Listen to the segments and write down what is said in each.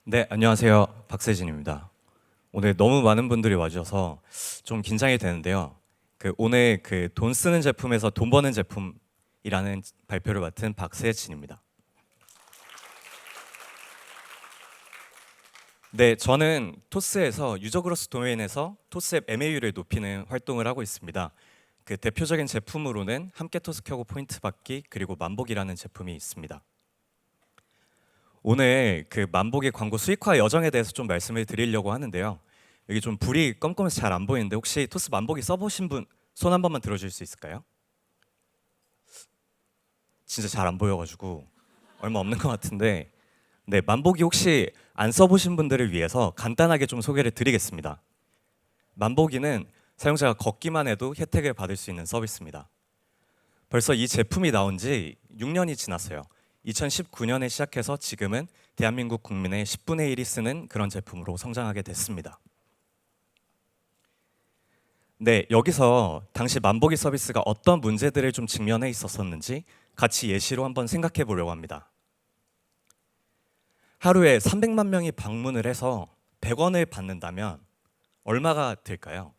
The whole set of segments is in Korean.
네, 안녕하세요. 박세진입니다. 오늘 너무 많은 분들이 와주셔서 좀 긴장이 되는데요. 오늘 돈 쓰는 제품에서 돈 버는 제품이라는 발표를 맡은 박세진입니다. 네, 저는 토스에서 유저 그로스 도메인에서 토스 앱 MAU를 높이는 활동을 하고 있습니다. 그 대표적인 제품으로는 함께 토스 켜고 포인트 받기 그리고 만복이라는 제품이 있습니다. 오늘 그 만복의 광고 수익화 여정에 대해서 좀 말씀을 드리려고 하는데요. 여기 좀 불이 껌껌해서 잘 안 보이는데 혹시 토스 만복이 써보신 분 손 한 번만 들어줄 수 있을까요? 진짜 잘 안 보여가지고 얼마 없는 것 같은데, 네, 만복이 혹시 안 써보신 분들을 위해서 간단하게 좀 소개를 드리겠습니다. 만복이는 사용자가 걷기만 해도 혜택을 받을 수 있는 서비스입니다. 벌써 이 제품이 나온 지 6년이 지났어요. 2019년에 시작해서 지금은 대한민국 국민의 10분의 1이 쓰는 그런 제품으로 성장하게 됐습니다. 네, 여기서 당시 만보기 서비스가 어떤 문제들을 좀 직면해 있었었는지 같이 예시로 한번 생각해 보려고 합니다. 하루에 300만 명이 방문을 해서 100원을 받는다면 얼마가 들까요?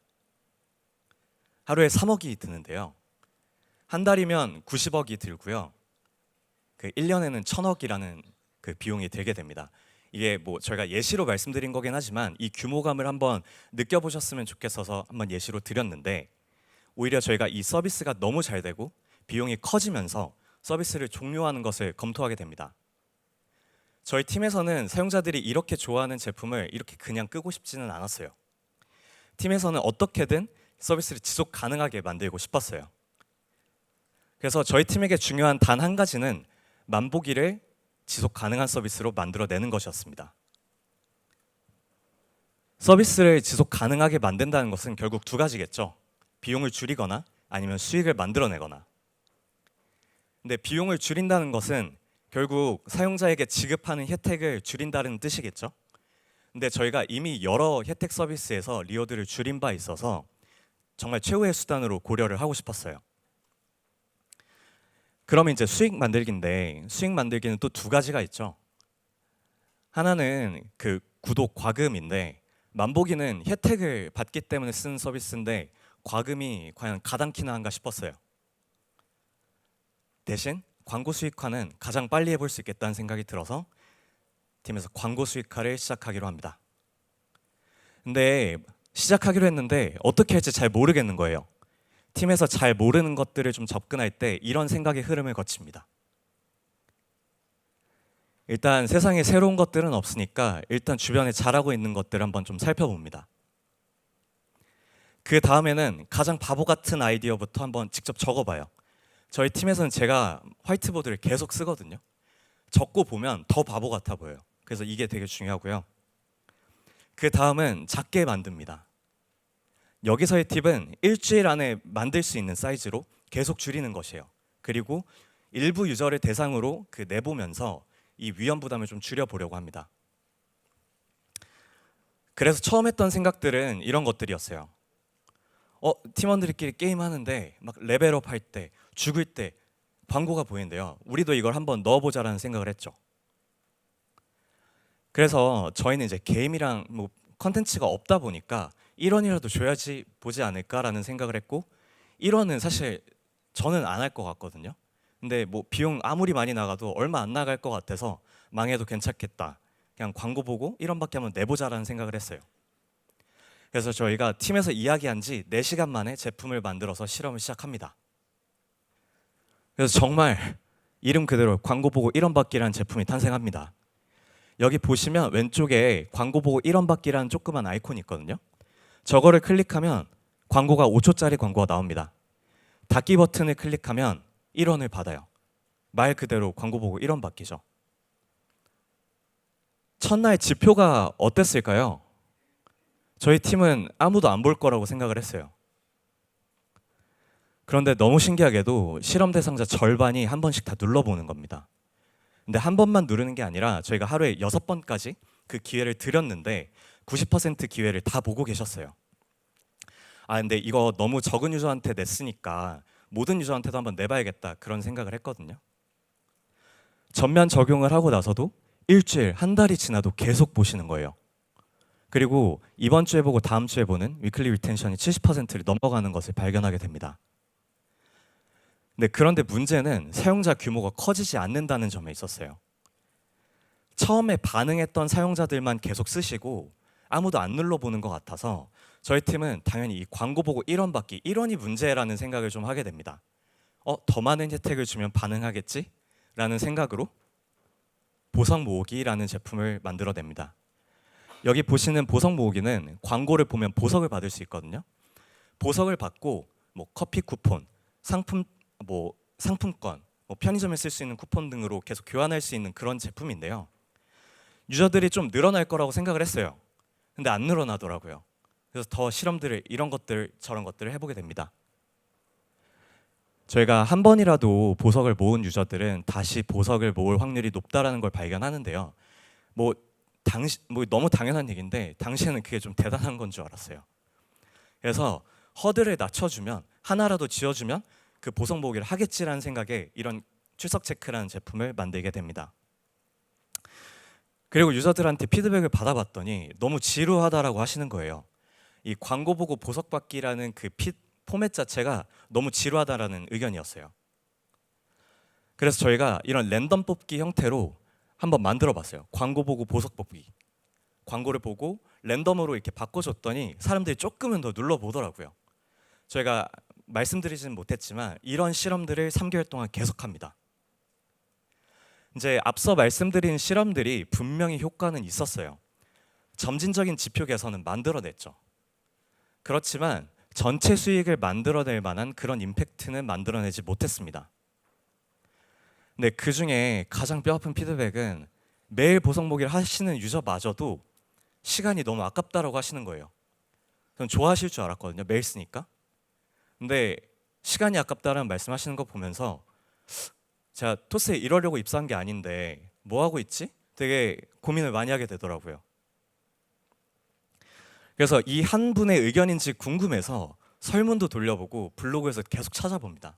하루에 3억이 드는데요. 한 달이면 90억이 들고요. 1년에는 1000억이라는 그 비용이 들게 됩니다. 이게 뭐 저희가 예시로 말씀드린 거긴 하지만 이 규모감을 한번 느껴보셨으면 좋겠어서 한번 예시로 드렸는데, 오히려 저희가 이 서비스가 너무 잘 되고 비용이 커지면서 서비스를 종료하는 것을 검토하게 됩니다. 저희 팀에서는 사용자들이 이렇게 좋아하는 제품을 이렇게 그냥 끄고 싶지는 않았어요. 팀에서는 어떻게든 서비스를 지속 가능하게 만들고 싶었어요. 그래서 저희 팀에게 중요한 단 한 가지는 만보기를 지속 가능한 서비스로 만들어내는 것이었습니다. 서비스를 지속 가능하게 만든다는 것은 결국 두 가지겠죠. 비용을 줄이거나 아니면 수익을 만들어내거나. 근데 비용을 줄인다는 것은 결국 사용자에게 지급하는 혜택을 줄인다는 뜻이겠죠. 근데 저희가 이미 여러 혜택 서비스에서 리워드를 줄인 바 있어서 정말 최후의 수단으로 고려를 하고 싶었어요. 그러면 이제 수익 만들기인데, 수익 만들기는 또 두 가지가 있죠. 하나는 그 구독 과금인데, 만보기는 혜택을 받기 때문에 쓰는 서비스인데 과금이 과연 가당키나 한가 싶었어요. 대신 광고 수익화는 가장 빨리 해볼 수 있겠다는 생각이 들어서 팀에서 광고 수익화를 시작하기로 합니다. 근데 시작하기로 했는데 어떻게 할지 잘 모르겠는 거예요. 팀에서 잘 모르는 것들을 좀 접근할 때 이런 생각의 흐름을 거칩니다. 일단 세상에 새로운 것들은 없으니까 일단 주변에 잘하고 있는 것들을 한번 좀 살펴봅니다. 그 다음에는 가장 바보 같은 아이디어부터 한번 직접 적어봐요. 저희 팀에서는 제가 화이트보드를 계속 쓰거든요. 적고 보면 더 바보 같아 보여요. 그래서 이게 되게 중요하고요. 그 다음은 작게 만듭니다. 여기서의 팁은 일주일 안에 만들 수 있는 사이즈로 계속 줄이는 것이에요. 그리고 일부 유저를 대상으로 내보면서 이 위험 부담을 좀 줄여보려고 합니다. 그래서 처음 했던 생각들은 이런 것들이었어요. 팀원들끼리 게임하는데 막 레벨업 할 때, 죽을 때 광고가 보이는데요. 우리도 이걸 한번 넣어보자라는 생각을 했죠. 그래서 저희는 이제 게임이랑 뭐 컨텐츠가 없다 보니까 1원이라도 줘야지 보지 않을까라는 생각을 했고, 1원은 사실 저는 안 할 것 같거든요. 근데 뭐 비용 아무리 많이 나가도 얼마 안 나갈 것 같아서 망해도 괜찮겠다. 그냥 광고 보고 1원밖에 한번 내보자라는 생각을 했어요. 그래서 저희가 팀에서 이야기한 지 4시간 만에 제품을 만들어서 실험을 시작합니다. 그래서 정말 이름 그대로 광고 보고 1원 받기라는 제품이 탄생합니다. 여기 보시면 왼쪽에 광고 보고 1원 받기라는 조그만 아이콘이 있거든요. 저거를 클릭하면 광고가 5초짜리 광고가 나옵니다. 닫기 버튼을 클릭하면 1원을 받아요. 말 그대로 광고 보고 1원 받기죠. 첫날 지표가 어땠을까요? 저희 팀은 아무도 안 볼 거라고 생각을 했어요. 그런데 너무 신기하게도 실험 대상자 절반이 한 번씩 다 눌러보는 겁니다. 근데 한 번만 누르는 게 아니라 저희가 하루에 6번까지 그 기회를 드렸는데 90% 기회를 다 보고 계셨어요. 근데 이거 너무 적은 유저한테 냈으니까 모든 유저한테도 한번 내봐야겠다 그런 생각을 했거든요. 전면 적용을 하고 나서도 일주일, 한 달이 지나도 계속 보시는 거예요. 그리고 이번 주에 보고 다음 주에 보는 위클리 리텐션이 70%를 넘어가는 것을 발견하게 됩니다. 네, 그런데 문제는 사용자 규모가 커지지 않는다는 점에 있었어요. 처음에 반응했던 사용자들만 계속 쓰시고 아무도 안 눌러보는 것 같아서 저희 팀은 당연히 이 광고 보고 1원 받기, 1원이 문제라는 생각을 좀 하게 됩니다. 더 많은 혜택을 주면 반응하겠지? 라는 생각으로 보석 모으기라는 제품을 만들어냅니다. 여기 보시는 보석 모으기는 광고를 보면 보석을 받을 수 있거든요. 보석을 받고 뭐 커피 쿠폰, 상품권, 편의점에 쓸 수 있는 쿠폰 등으로 계속 교환할 수 있는 그런 제품인데요. 유저들이 좀 늘어날 거라고 생각을 했어요. 근데 안 늘어나더라고요. 그래서 더 실험들을 이런 것들 저런 것들을 해보게 됩니다. 저희가 한 번이라도 보석을 모은 유저들은 다시 보석을 모을 확률이 높다라는 걸 발견하는데요. 뭐 너무 당연한 얘기인데 당시에는 그게 좀 대단한 건 줄 알았어요. 그래서 허들을 낮춰주면 하나라도 지어주면 그 보석 모으기를 하겠지라는 생각에 이런 출석 체크라는 제품을 만들게 됩니다. 그리고 유저들한테 피드백을 받아봤더니 너무 지루하다라고 하시는 거예요. 이 광고 보고 보석 받기라는 그 포맷 자체가 너무 지루하다라는 의견이었어요. 그래서 저희가 이런 랜덤 뽑기 형태로 한번 만들어 봤어요. 광고 보고 보석 뽑기. 광고를 보고 랜덤으로 이렇게 바꿔줬더니 사람들이 조금은 더 눌러보더라고요. 저희가 말씀드리지는 못했지만 이런 실험들을 3개월 동안 계속합니다. 이제 앞서 말씀드린 실험들이 분명히 효과는 있었어요. 점진적인 지표 개선은 만들어냈죠. 그렇지만 전체 수익을 만들어낼 만한 그런 임팩트는 만들어내지 못했습니다. 근데 그 중에 가장 뼈아픈 피드백은 매일 보석 모기를 하시는 유저마저도 시간이 너무 아깝다라고 하시는 거예요. 저는 좋아하실 줄 알았거든요. 매일 쓰니까. 근데 시간이 아깝다라는 말씀하시는 거 보면서 제가 토스에 이러려고 입사한 게 아닌데 뭐 하고 있지? 되게 고민을 많이 하게 되더라고요. 그래서 이 한 분의 의견인지 궁금해서 설문도 돌려보고 블로그에서 계속 찾아봅니다.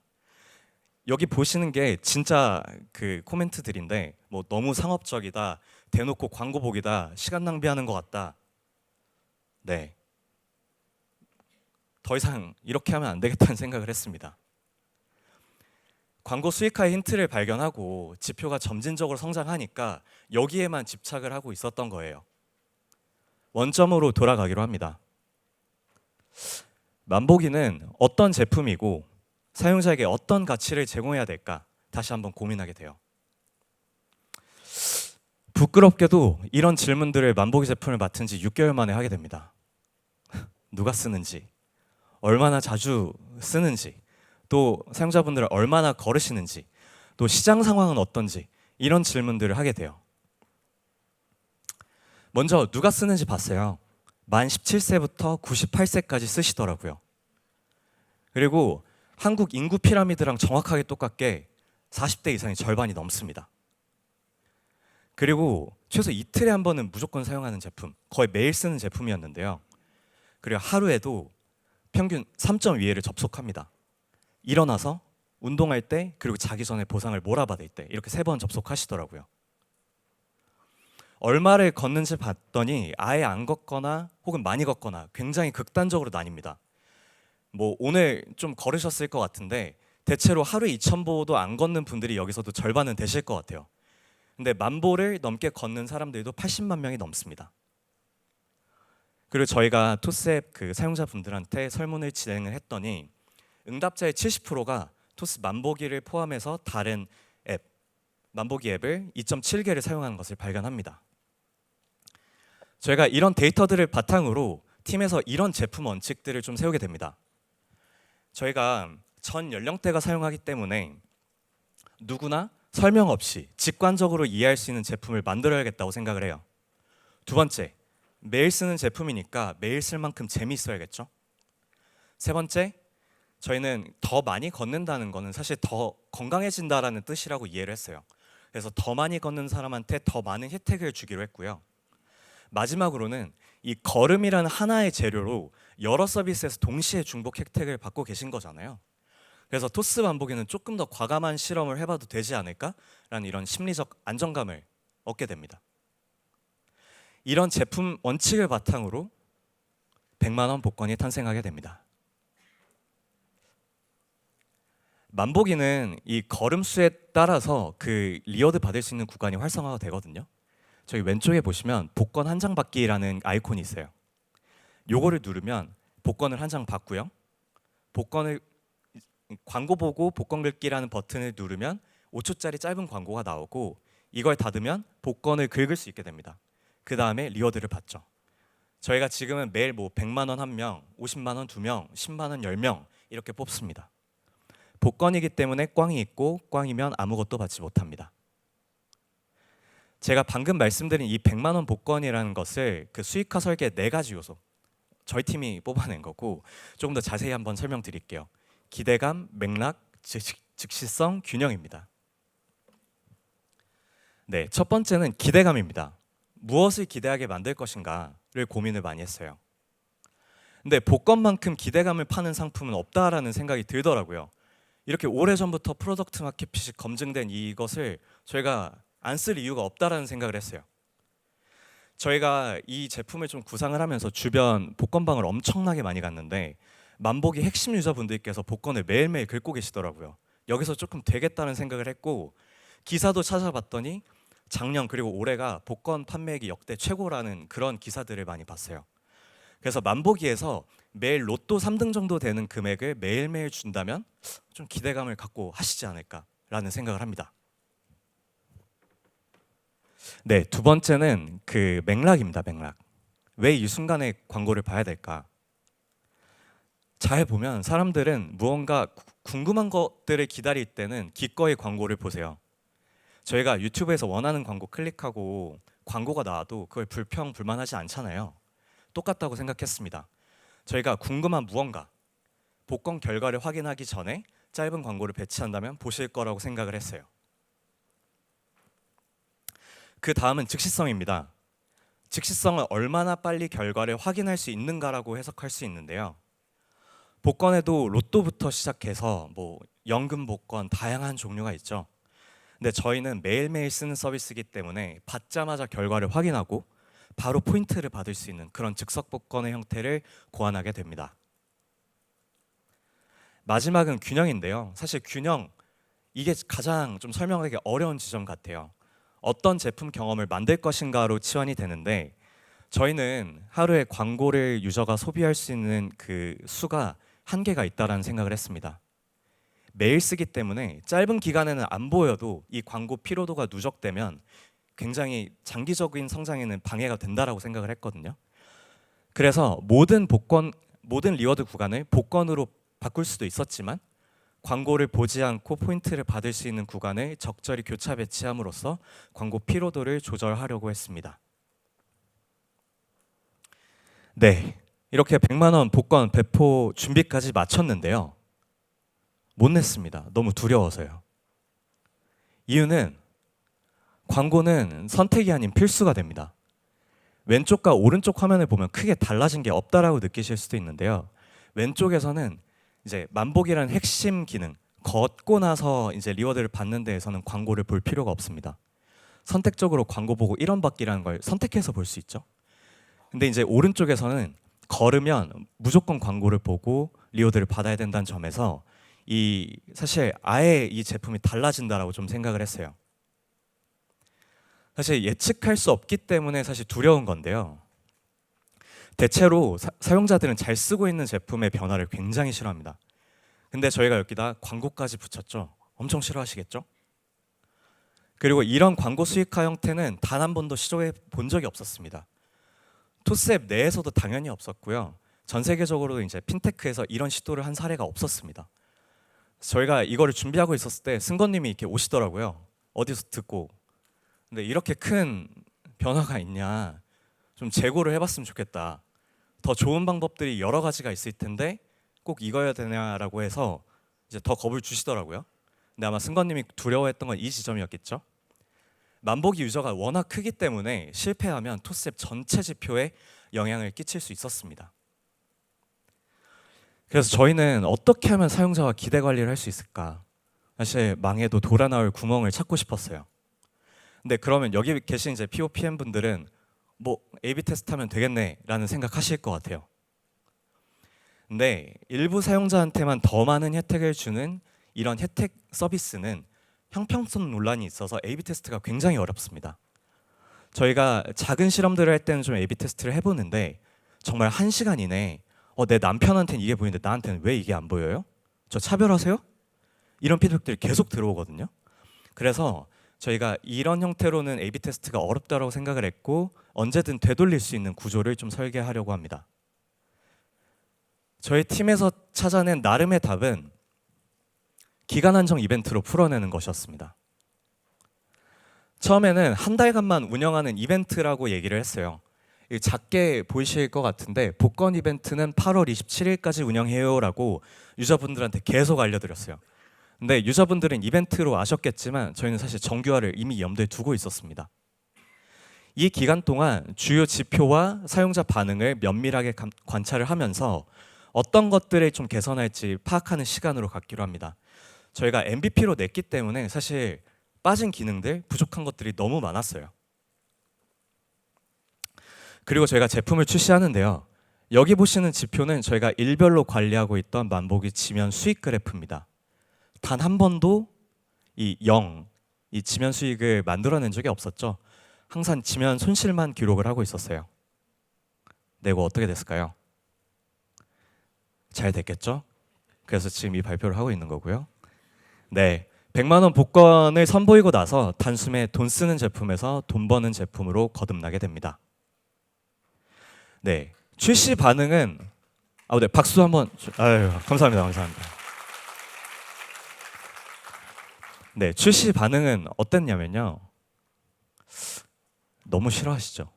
여기 보시는 게 진짜 그 코멘트들인데 뭐 너무 상업적이다, 대놓고 광고 보기다, 시간 낭비하는 것 같다. 네. 더 이상 이렇게 하면 안 되겠다는 생각을 했습니다. 광고 수익화의 힌트를 발견하고 지표가 점진적으로 성장하니까 여기에만 집착을 하고 있었던 거예요. 원점으로 돌아가기로 합니다. 만보기는 어떤 제품이고 사용자에게 어떤 가치를 제공해야 될까 다시 한번 고민하게 돼요. 부끄럽게도 이런 질문들을 만보기 제품을 맡은 지 6개월 만에 하게 됩니다. 누가 쓰는지, 얼마나 자주 쓰는지, 또 사용자분들을 얼마나 거르시는지, 또 시장 상황은 어떤지 이런 질문들을 하게 돼요. 먼저 누가 쓰는지 봤어요. 만 17세부터 98세까지 쓰시더라고요. 그리고 한국 인구 피라미드랑 정확하게 똑같게 40대 이상이 절반이 넘습니다. 그리고 최소 이틀에 한 번은 무조건 사용하는 제품, 거의 매일 쓰는 제품이었는데요. 그리고 하루에도 평균 3.2회를 접속합니다. 일어나서 운동할 때 그리고 자기 전에 보상을 몰아받을 때 이렇게 3번 접속하시더라고요. 얼마를 걷는지 봤더니 아예 안 걷거나 혹은 많이 걷거나 굉장히 극단적으로 나뉩니다. 뭐 오늘 좀 걸으셨을 것 같은데 대체로 하루에 2,000보도 안 걷는 분들이 여기서도 절반은 되실 것 같아요. 근데 10,000보를 넘게 걷는 사람들도 80만 명이 넘습니다. 그리고 저희가 토스앱 그 사용자분들한테 설문을 진행을 했더니 응답자의 70%가 토스 만보기를 포함해서 다른 앱, 만보기 앱을 2.7개를 사용하는 것을 발견합니다. 저희가 이런 데이터들을 바탕으로 팀에서 이런 제품 원칙들을 좀 세우게 됩니다. 저희가 전 연령대가 사용하기 때문에 누구나 설명 없이 직관적으로 이해할 수 있는 제품을 만들어야겠다고 생각을 해요. 두 번째, 매일 쓰는 제품이니까 매일 쓸 만큼 재미있어야겠죠. 세 번째, 저희는 더 많이 걷는다는 거는 사실 더 건강해진다라는 뜻이라고 이해를 했어요. 그래서 더 많이 걷는 사람한테 더 많은 혜택을 주기로 했고요. 마지막으로는 이 걸음이라는 하나의 재료로 여러 서비스에서 동시에 중복 혜택을 받고 계신 거잖아요. 그래서 토스 만보기는 조금 더 과감한 실험을 해봐도 되지 않을까라는 이런 심리적 안정감을 얻게 됩니다. 이런 제품 원칙을 바탕으로 100만 원 복권이 탄생하게 됩니다. 만보기는 이 걸음수에 따라서 그 리워드 받을 수 있는 구간이 활성화가 되거든요. 저기 왼쪽에 보시면 복권 한 장 받기라는 아이콘이 있어요. 요거를 누르면 복권을 한 장 받고요. 복권을 광고 보고 복권 긁기라는 버튼을 누르면 5초짜리 짧은 광고가 나오고 이걸 닫으면 복권을 긁을 수 있게 됩니다. 그 다음에 리워드를 받죠. 저희가 지금은 매일 뭐 100만 원 1명, 50만 원 2명, 10만 원 10명 이렇게 뽑습니다. 복권이기 때문에 꽝이 있고 꽝이면 아무것도 받지 못합니다. 제가 방금 말씀드린 이 100만 원 복권이라는 것을 그 수익화 설계 4가지 요소 저희 팀이 뽑아낸 거고 조금 더 자세히 한번 설명드릴게요. 기대감, 맥락, 즉시성, 균형입니다. 네, 첫 번째는 기대감입니다. 무엇을 기대하게 만들 것인가를 고민을 많이 했어요. 근데 복권만큼 기대감을 파는 상품은 없다라는 생각이 들더라고요. 이렇게 오래전부터 프로덕트 마켓핏이 검증된 이것을 저희가 안 쓸 이유가 없다라는 생각을 했어요. 저희가 이 제품을 좀 구상을 하면서 주변 복권방을 엄청나게 많이 갔는데 만보기 핵심 유저분들께서 복권을 매일매일 긁고 계시더라고요. 여기서 조금 되겠다는 생각을 했고 기사도 찾아봤더니 작년 그리고 올해가 복권 판매액이 역대 최고라는 그런 기사들을 많이 봤어요. 그래서 만보기에서 매일 로또 3등 정도 되는 금액을 매일매일 준다면 좀 기대감을 갖고 하시지 않을까라는 생각을 합니다. 네, 두 번째는 그 맥락입니다. 맥락. 왜 이 순간에 광고를 봐야 될까? 잘 보면 사람들은 무언가 궁금한 것들을 기다릴 때는 기꺼이 광고를 보세요. 저희가 유튜브에서 원하는 광고 클릭하고 광고가 나와도 그걸 불평불만하지 않잖아요. 똑같다고 생각했습니다. 저희가 궁금한 무언가, 복권 결과를 확인하기 전에 짧은 광고를 배치한다면 보실 거라고 생각을 했어요. 그 다음은 즉시성입니다. 즉시성은 얼마나 빨리 결과를 확인할 수 있는가라고 해석할 수 있는데요. 복권에도 로또부터 시작해서 뭐 연금 복권 다양한 종류가 있죠. 근데 저희는 매일매일 쓰는 서비스이기 때문에 받자마자 결과를 확인하고 바로 포인트를 받을 수 있는 그런 즉석 복권의 형태를 고안하게 됩니다. 마지막은 균형인데요. 사실 균형, 이게 가장 좀 설명하기 어려운 지점 같아요. 어떤 제품 경험을 만들 것인가로 치환이 되는데 저희는 하루에 광고를 유저가 소비할 수 있는 그 수가 한계가 있다라는 생각을 했습니다. 매일 쓰기 때문에 짧은 기간에는 안 보여도 이 광고 피로도가 누적되면 굉장히 장기적인 성장에는 방해가 된다라고 생각을 했거든요. 그래서 모든 리워드 구간을 복권으로 바꿀 수도 있었지만 광고를 보지 않고 포인트를 받을 수 있는 구간을 적절히 교차 배치함으로써 광고 피로도를 조절하려고 했습니다. 네, 이렇게 100만 원 복권 배포 준비까지 마쳤는데요. 못 냈습니다. 너무 두려워서요. 이유는 광고는 선택이 아닌 필수가 됩니다. 왼쪽과 오른쪽 화면을 보면 크게 달라진 게 없다라고 느끼실 수도 있는데요. 왼쪽에서는 이제 만보기라는 핵심 기능, 걷고 나서 이제 리워드를 받는 데에서는 광고를 볼 필요가 없습니다. 선택적으로 광고 보고 1원 받기라는 걸 선택해서 볼 수 있죠. 근데 이제 오른쪽에서는 걸으면 무조건 광고를 보고 리워드를 받아야 된다는 점에서 사실 아예 이 제품이 달라진다라고 좀 생각을 했어요. 사실 예측할 수 없기 때문에 사실 두려운 건데요. 대체로 사용자들은 잘 쓰고 있는 제품의 변화를 굉장히 싫어합니다. 근데 저희가 여기다 광고까지 붙였죠. 엄청 싫어하시겠죠? 그리고 이런 광고 수익화 형태는 단 한 번도 시도해 본 적이 없었습니다. 토스앱 내에서도 당연히 없었고요. 전 세계적으로도 이제 핀테크에서 이런 시도를 한 사례가 없었습니다. 저희가 이거를 준비하고 있었을 때 승건님이 이렇게 오시더라고요. 어디서 듣고. 근데 이렇게 큰 변화가 있냐, 좀 재고를 해봤으면 좋겠다. 더 좋은 방법들이 여러 가지가 있을 텐데 꼭 이거야 되냐라고 해서 이제 더 겁을 주시더라고요. 근데 아마 승건님이 두려워했던 건 이 지점이었겠죠. 만보기 유저가 워낙 크기 때문에 실패하면 토스앱 전체 지표에 영향을 끼칠 수 있었습니다. 그래서 저희는 어떻게 하면 사용자와 기대 관리를 할 수 있을까? 사실 망해도 돌아 나올 구멍을 찾고 싶었어요. 근데 그러면 여기 계신 이제 POPM 분들은 뭐 A/B 테스트 하면 되겠네라는 생각하실 것 같아요. 근데 일부 사용자한테만 더 많은 혜택을 주는 이런 혜택 서비스는 형평성 논란이 있어서 A/B 테스트가 굉장히 어렵습니다. 저희가 작은 실험들을 할 때는 좀 A/B 테스트를 해보는데 정말 1시간 이내에 내 남편한테는 이게 보이는데 나한테는 왜 이게 안 보여요? 저 차별하세요? 이런 피드백들이 계속 들어오거든요. 그래서 저희가 이런 형태로는 A/B 테스트가 어렵다고 생각을 했고 언제든 되돌릴 수 있는 구조를 좀 설계하려고 합니다. 저희 팀에서 찾아낸 나름의 답은 기간 한정 이벤트로 풀어내는 것이었습니다. 처음에는 한 달간만 운영하는 이벤트라고 얘기를 했어요. 작게 보이실 것 같은데 복권 이벤트는 8월 27일까지 운영해요라고 유저분들한테 계속 알려드렸어요. 근데 유저분들은 이벤트로 아셨겠지만 저희는 사실 정규화를 이미 염두에 두고 있었습니다. 이 기간 동안 주요 지표와 사용자 반응을 면밀하게 관찰을 하면서 어떤 것들을 좀 개선할지 파악하는 시간으로 갖기로 합니다. 저희가 MVP로 냈기 때문에 사실 빠진 기능들, 부족한 것들이 너무 많았어요. 그리고 저희가 제품을 출시하는데요. 여기 보시는 지표는 저희가 일별로 관리하고 있던 만보기 지면 수익 그래프입니다. 단 한 번도 이 지면 수익을 만들어낸 적이 없었죠. 항상 지면 손실만 기록을 하고 있었어요. 네, 이거 어떻게 됐을까요? 잘 됐겠죠? 그래서 지금 이 발표를 하고 있는 거고요. 네, 100만 원 복권을 선보이고 나서 단숨에 돈 쓰는 제품에서 돈 버는 제품으로 거듭나게 됩니다. 네, 출시 반응은 네, 박수 한번. 아유, 감사합니다, 감사합니다. 네, 출시 반응은 어땠냐면요. 너무 싫어하시죠?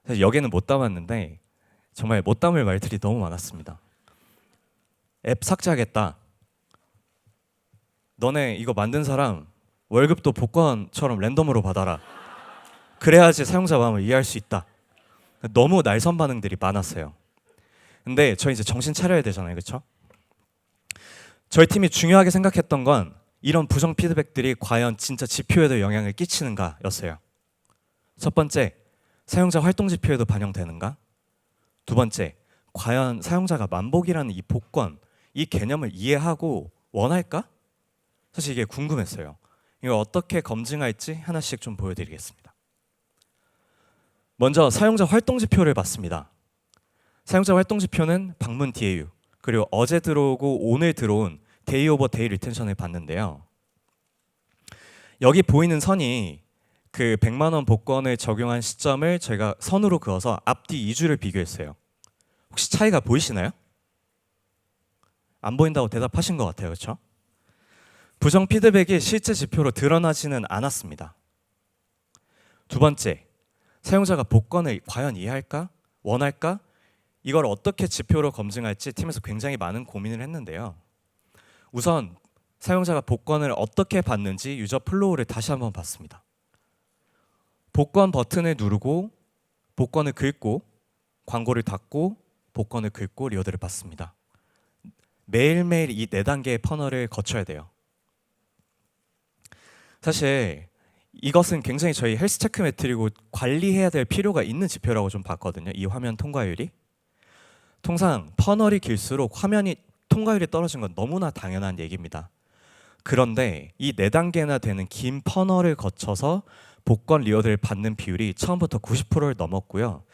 사실 여기는 못 담았는데 정말 못 담을 말들이 너무 많았습니다. 앱 삭제하겠다. 너네 이거 만든 사람 월급도 복권처럼 랜덤으로 받아라. 그래야지 사용자 마음을 이해할 수 있다. 너무 날선 반응들이 많았어요. 근데 저희 이제 정신 차려야 되잖아요, 그렇죠? 저희 팀이 중요하게 생각했던 건 이런 부정 피드백들이 과연 진짜 지표에도 영향을 끼치는가였어요. 첫 번째, 사용자 활동 지표에도 반영되는가? 두 번째, 과연 사용자가 만복이라는 이 복권, 이 개념을 이해하고 원할까? 사실 이게 궁금했어요. 이걸 어떻게 검증할지 하나씩 좀 보여드리겠습니다. 먼저 사용자 활동 지표를 봤습니다. 사용자 활동 지표는 방문 DAU, 그리고 어제 들어오고 오늘 들어온 데이 오버 데이 리텐션을 봤는데요. 여기 보이는 선이 그 100만 원 복권을 적용한 시점을 저희가 선으로 그어서 앞뒤 2주를 비교했어요. 혹시 차이가 보이시나요? 안 보인다고 대답하신 것 같아요, 그렇죠? 부정 피드백이 실제 지표로 드러나지는 않았습니다. 두 번째, 사용자가 복권을 과연 이해할까? 원할까? 이걸 어떻게 지표로 검증할지 팀에서 굉장히 많은 고민을 했는데요. 우선 사용자가 복권을 어떻게 받는지 유저 플로우를 다시 한번 봤습니다. 복권 버튼을 누르고 복권을 긁고 광고를 닫고 복권을 긁고 리워드를 받습니다. 매일매일 이 4단계의 퍼널을 거쳐야 돼요. 사실 이것은 굉장히 저희 헬스 체크 매트리고 관리해야 될 필요가 있는 지표라고 좀 봤거든요. 이 화면 통과율이. 통상 퍼널이 길수록 화면이 통과율이 떨어진 건 너무나 당연한 얘기입니다. 그런데 이 4단계나 되는 긴 퍼널을 거쳐서 복권 리워드를 받는 비율이 처음부터 90%를 넘었고요.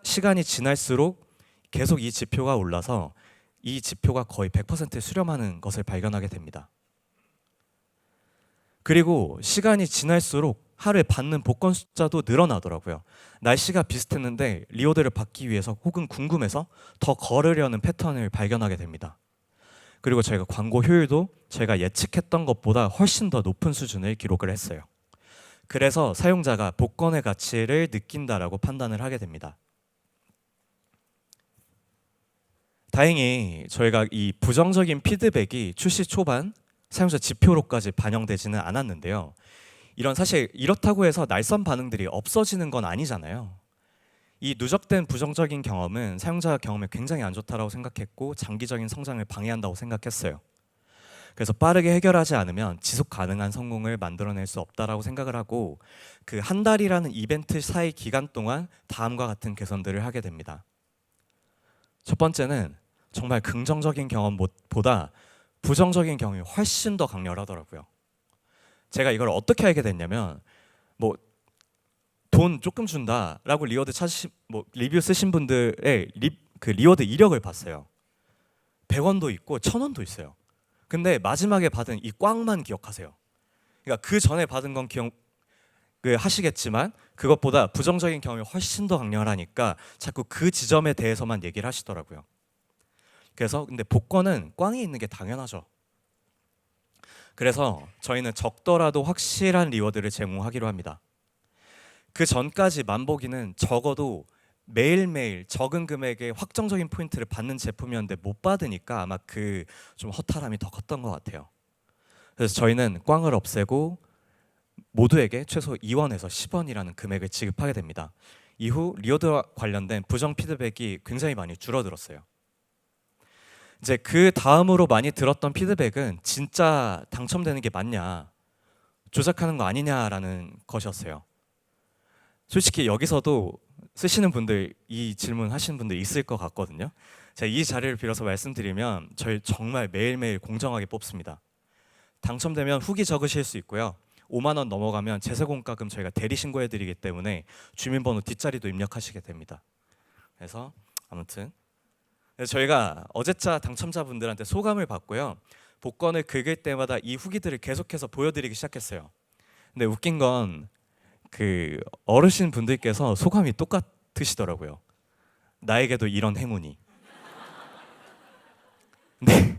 시간이 지날수록 계속 이 지표가 올라서 이 지표가 거의 100% 수렴하는 것을 발견하게 됩니다. 그리고 시간이 지날수록 하루에 받는 복권 숫자도 늘어나더라고요. 날씨가 비슷했는데 리워드를 받기 위해서 혹은 궁금해서 더 걸으려는 패턴을 발견하게 됩니다. 그리고 저희가 광고 효율도 저희가 예측했던 것보다 훨씬 더 높은 수준을 기록을 했어요. 그래서 사용자가 복권의 가치를 느낀다라고 판단을 하게 됩니다. 다행히 저희가 이 부정적인 피드백이 출시 초반 사용자 지표로까지 반영되지는 않았는데요. 사실 이렇다고 해서 날선 반응들이 없어지는 건 아니잖아요. 이 누적된 부정적인 경험은 사용자 경험에 굉장히 안 좋다고 생각했고 장기적인 성장을 방해한다고 생각했어요. 그래서 빠르게 해결하지 않으면 지속 가능한 성공을 만들어낼 수 없다라고 생각을 하고 그 한 달이라는 이벤트 사이 기간 동안 다음과 같은 개선들을 하게 됩니다. 첫 번째는 정말 긍정적인 경험보다 부정적인 경험이 훨씬 더 강렬하더라고요. 제가 이걸 어떻게 알게 됐냐면 뭐 돈 조금 준다라고 리뷰 쓰신 분들의 그 리워드 이력을 봤어요. 100원도 있고 1000원도 있어요. 근데 마지막에 받은 이 꽝만 기억하세요. 그러니까 그 전에 받은 건 하시겠지만 그것보다 부정적인 경험이 훨씬 더 강렬하니까 자꾸 그 지점에 대해서만 얘기를 하시더라고요. 그래서 근데 복권은 꽝이 있는 게 당연하죠. 그래서 저희는 적더라도 확실한 리워드를 제공하기로 합니다. 그 전까지 만보기는 적어도 매일매일 적은 금액의 확정적인 포인트를 받는 제품이었는데 못 받으니까 아마 그 좀 허탈함이 더 컸던 것 같아요. 그래서 저희는 꽝을 없애고 모두에게 최소 2원에서 10원이라는 금액을 지급하게 됩니다. 이후 리워드와 관련된 부정 피드백이 굉장히 많이 줄어들었어요. 이제 그 다음으로 많이 들었던 피드백은 진짜 당첨되는 게 맞냐, 조작하는 거 아니냐라는 것이었어요. 솔직히 여기서도 쓰시는 분들, 이 질문 하시는 분들 있을 것 같거든요. 제가 이 자리를 빌어서 말씀드리면 저희 정말 매일매일 공정하게 뽑습니다. 당첨되면 후기 적으실 수 있고요. 5만 원 넘어가면 제세공과금 저희가 대리 신고해드리기 때문에 주민번호 뒷자리도 입력하시게 됩니다. 그래서 아무튼 저희가 어제자 당첨자분들한테 소감을 받고요. 복권을 긁을 때마다 이 후기들을 계속해서 보여드리기 시작했어요. 근데 웃긴 건 그 어르신 분들께서 소감이 똑같으시더라고요. 나에게도 이런 행운이. 네.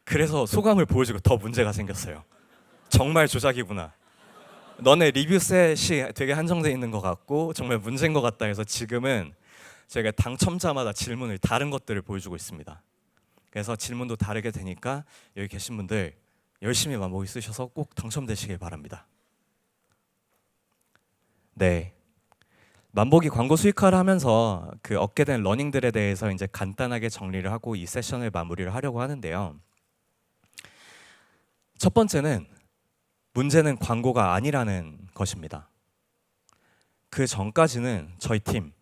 그래서 소감을 보여주고 더 문제가 생겼어요. 정말 조작이구나. 너네 리뷰셋이 되게 한정돼 있는 것 같고 정말 문제인 것 같다 해서 지금은 저희가 당첨자마다 질문을 다른 것들을 보여주고 있습니다. 그래서 질문도 다르게 되니까 여기 계신 분들 열심히 만보기 쓰셔서 꼭 당첨되시길 바랍니다. 네, 만보기 광고 수익화를 하면서 그 얻게 된 러닝들에 대해서 이제 간단하게 정리를 하고 이 세션을 마무리를 하려고 하는데요. 첫 번째는 문제는 광고가 아니라는 것입니다. 그 전까지는 저희 팀,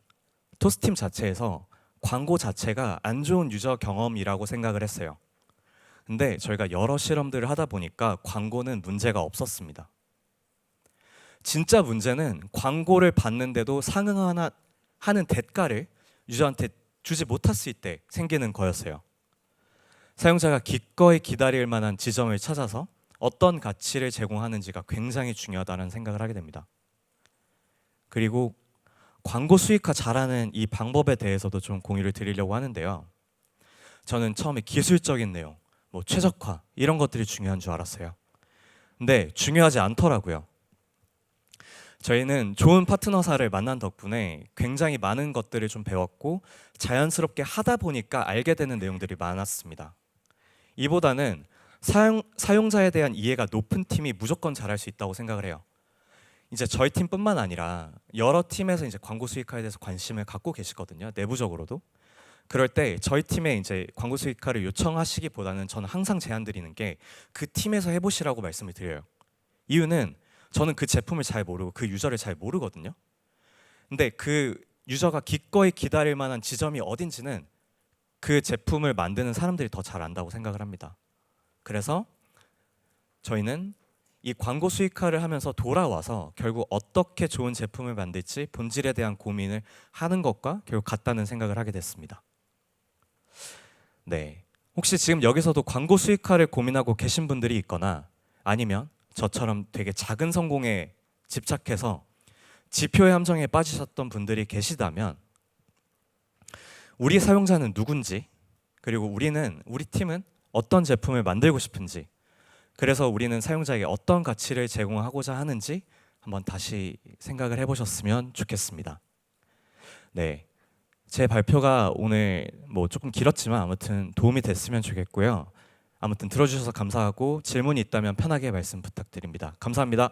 토스팀 자체에서 광고 자체가 안 좋은 유저 경험이라고 생각을 했어요. 근데 저희가 여러 실험들을 하다 보니까 광고는 문제가 없었습니다. 진짜 문제는 광고를 받는데도 상응하는 대가를 유저한테 주지 못했을 때 생기는 거였어요. 사용자가 기꺼이 기다릴 만한 지점을 찾아서 어떤 가치를 제공하는지가 굉장히 중요하다는 생각을 하게 됩니다. 그리고 광고 수익화 잘하는 이 방법에 대해서도 좀 공유를 드리려고 하는데요. 저는 처음에 기술적인 내용, 최적화 이런 것들이 중요한 줄 알았어요. 근데 중요하지 않더라고요. 저희는 좋은 파트너사를 만난 덕분에 굉장히 많은 것들을 좀 배웠고 자연스럽게 하다 보니까 알게 되는 내용들이 많았습니다. 이보다는 사용자에 대한 이해가 높은 팀이 무조건 잘할 수 있다고 생각을 해요. 이제 저희 팀뿐만 아니라 여러 팀에서 이제 광고 수익화에 대해서 관심을 갖고 계시거든요. 내부적으로도. 그럴 때 저희 팀에 이제 광고 수익화를 요청하시기보다는 저는 항상 제안 드리는 게 그 팀에서 해보시라고 말씀을 드려요. 이유는 저는 그 제품을 잘 모르고 그 유저를 잘 모르거든요. 근데 그 유저가 기꺼이 기다릴 만한 지점이 어딘지는 그 제품을 만드는 사람들이 더 잘 안다고 생각을 합니다. 그래서 저희는 이 광고 수익화를 하면서 돌아와서 결국 어떻게 좋은 제품을 만들지 본질에 대한 고민을 하는 것과 결국 같다는 생각을 하게 됐습니다. 네, 혹시 지금 여기서도 광고 수익화를 고민하고 계신 분들이 있거나 아니면 저처럼 되게 작은 성공에 집착해서 지표의 함정에 빠지셨던 분들이 계시다면 우리 사용자는 누군지, 그리고 우리 팀은 어떤 제품을 만들고 싶은지, 그래서 우리는 사용자에게 어떤 가치를 제공하고자 하는지 한번 다시 생각을 해보셨으면 좋겠습니다. 네, 제 발표가 오늘 조금 길었지만 아무튼 도움이 됐으면 좋겠고요. 아무튼 들어주셔서 감사하고 질문이 있다면 편하게 말씀 부탁드립니다. 감사합니다.